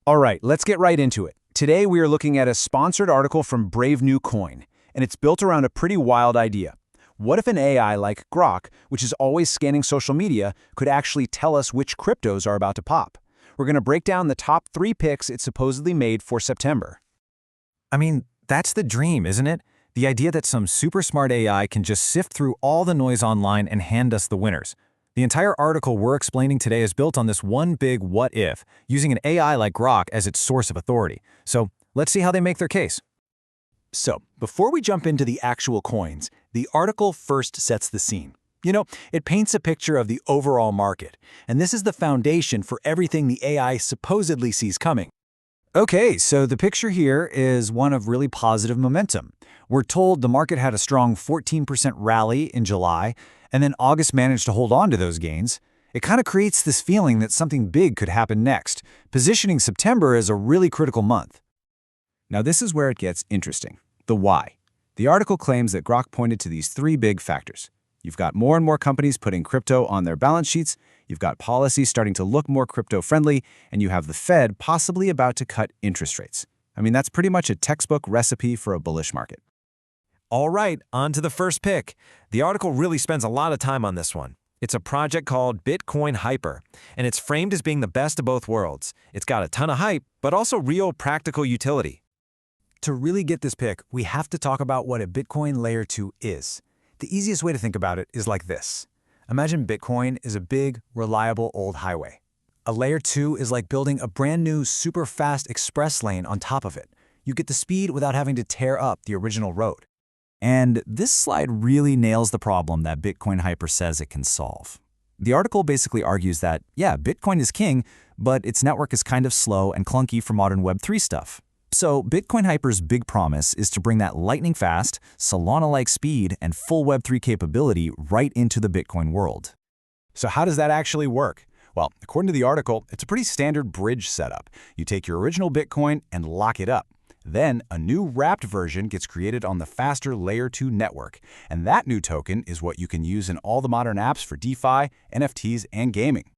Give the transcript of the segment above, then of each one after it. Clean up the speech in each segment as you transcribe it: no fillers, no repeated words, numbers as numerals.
All right, let's get right into it. Today we are looking at a sponsored article from Brave New Coin, and it's built around a pretty wild idea. What if an AI like Grok, which is always scanning social media, could actually tell us which cryptos are about to pop? We're going to break down the top 3 picks it supposedly made for September. I mean, that's the dream, isn't it? The idea that some super smart AI can just sift through all the noise online and hand us the winners. The entire article we're explaining today is built on this one big what if, using an AI like Grok as its source of authority. So let's see how they make their case. So, before we jump into the actual coins, the article first sets the scene. It paints a picture of the overall market, and this is the foundation for everything the AI supposedly sees coming. Okay, so the picture here is one of really positive momentum. We're told the market had a strong 14% rally in July, and then August managed to hold on to those gains. It kind of creates this feeling that something big could happen next, positioning September as a really critical month. Now this is where it gets interesting. The why. The article claims that Grok pointed to these 3 big factors. You've got more and more companies putting crypto on their balance sheets, you've got policies starting to look more crypto-friendly, and you have the Fed possibly about to cut interest rates. I mean, that's pretty much a textbook recipe for a bullish market. All right, on to the first pick. The article really spends a lot of time on this one. It's a project called Bitcoin Hyper, and it's framed as being the best of both worlds. It's got a ton of hype, but also real practical utility. To really get this pick, we have to talk about what a Bitcoin Layer 2 is. The easiest way to think about it is like this. Imagine Bitcoin is a big, reliable old highway. A Layer 2 is like building a brand new, super fast express lane on top of it. You get the speed without having to tear up the original road. And this slide really nails the problem that Bitcoin Hyper says it can solve. The article basically argues that, yeah, Bitcoin is king, but its network is kind of slow and clunky for modern Web3 stuff. So Bitcoin Hyper's big promise is to bring that lightning-fast, Solana-like speed and full Web3 capability right into the Bitcoin world. So how does that actually work? Well, according to the article, it's a pretty standard bridge setup. You take your original Bitcoin and lock it up. Then, a new wrapped version gets created on the faster Layer 2 network, and that new token is what you can use in all the modern apps for DeFi, NFTs, and gaming.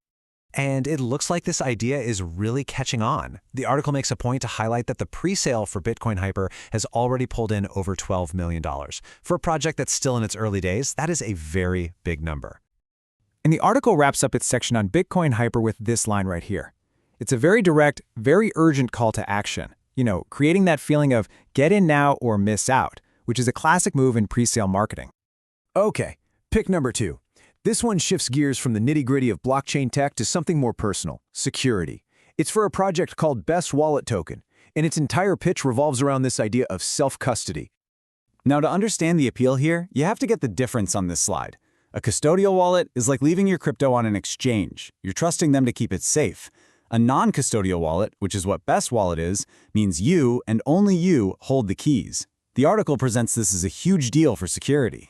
And it looks like this idea is really catching on. The article makes a point to highlight that the pre-sale for Bitcoin Hyper has already pulled in over $12 million. For a project that's still in its early days, that is a very big number. And the article wraps up its section on Bitcoin Hyper with this line right here. It's a very direct, very urgent call to action. Creating that feeling of get in now or miss out, which is a classic move in pre-sale marketing. Okay, pick number 2. This one shifts gears from the nitty-gritty of blockchain tech to something more personal, security. It's for a project called Best Wallet Token, and its entire pitch revolves around this idea of self-custody. Now, to understand the appeal here, you have to get the difference on this slide. A custodial wallet is like leaving your crypto on an exchange. You're trusting them to keep it safe. A non-custodial wallet, which is what Best Wallet is, means you and only you hold the keys. The article presents this as a huge deal for security.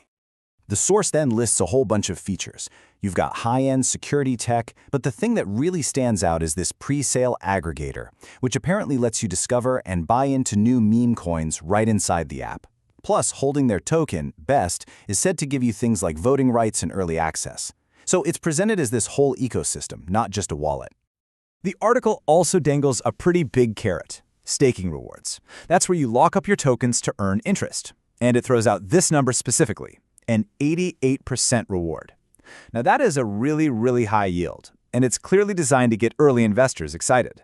The source then lists a whole bunch of features. You've got high-end security tech, but the thing that really stands out is this pre-sale aggregator, which apparently lets you discover and buy into new meme coins right inside the app. Plus, holding their token, BEST, is said to give you things like voting rights and early access. So it's presented as this whole ecosystem, not just a wallet. The article also dangles a pretty big carrot, staking rewards. That's where you lock up your tokens to earn interest. And it throws out this number specifically, an 88% reward. Now that is a really, really high yield, and it's clearly designed to get early investors excited.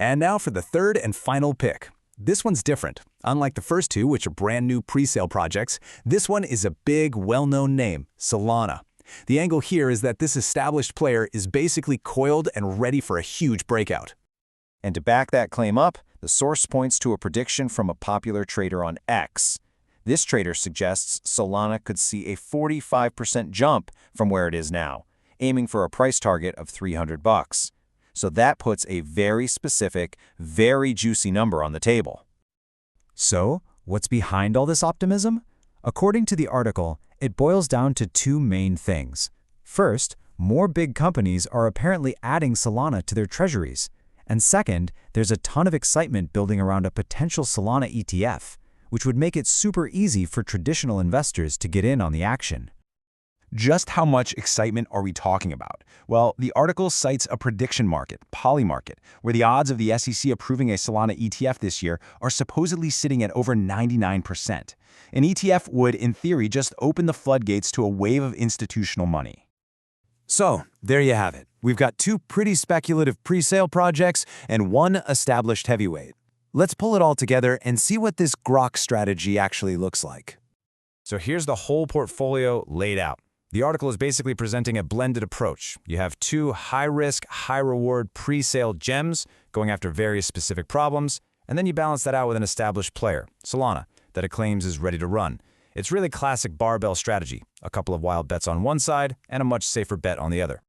And now for the third and final pick. This one's different. Unlike the first 2, which are brand new pre-sale projects, this one is a big, well-known name, Solana. The angle here is that this established player is basically coiled and ready for a huge breakout. And to back that claim up, the source points to a prediction from a popular trader on X. This trader suggests Solana could see a 45% jump from where it is now, aiming for a price target of $300. So that puts a very specific, very juicy number on the table. So, what's behind all this optimism? According to the article, it boils down to 2 main things. First, more big companies are apparently adding Solana to their treasuries. And second, there's a ton of excitement building around a potential Solana ETF, which would make it super easy for traditional investors to get in on the action. Just how much excitement are we talking about? Well, the article cites a prediction market, Polymarket, where the odds of the SEC approving a Solana ETF this year are supposedly sitting at over 99%. An ETF would, in theory, just open the floodgates to a wave of institutional money. So, there you have it. We've got two pretty speculative pre-sale projects and one established heavyweight. Let's pull it all together and see what this Grok strategy actually looks like. So here's the whole portfolio laid out. The article is basically presenting a blended approach. You have two high-risk, high-reward pre-sale gems going after various specific problems, and then you balance that out with an established player, Solana, that it claims is ready to run. It's really classic barbell strategy, a couple of wild bets on one side and a much safer bet on the other.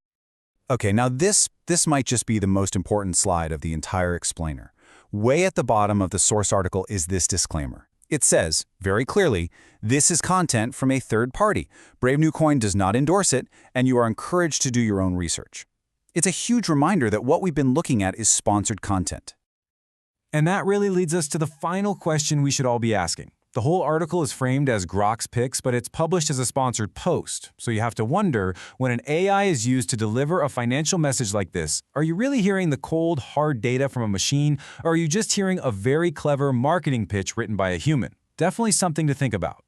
Okay, now this might just be the most important slide of the entire explainer. Way at the bottom of the source article is this disclaimer. It says, very clearly, this is content from a third party. Brave New Coin does not endorse it, and you are encouraged to do your own research. It's a huge reminder that what we've been looking at is sponsored content. And that really leads us to the final question we should all be asking. The whole article is framed as Grok's picks, but it's published as a sponsored post. So you have to wonder, when an AI is used to deliver a financial message like this, are you really hearing the cold, hard data from a machine, or are you just hearing a very clever marketing pitch written by a human? Definitely something to think about.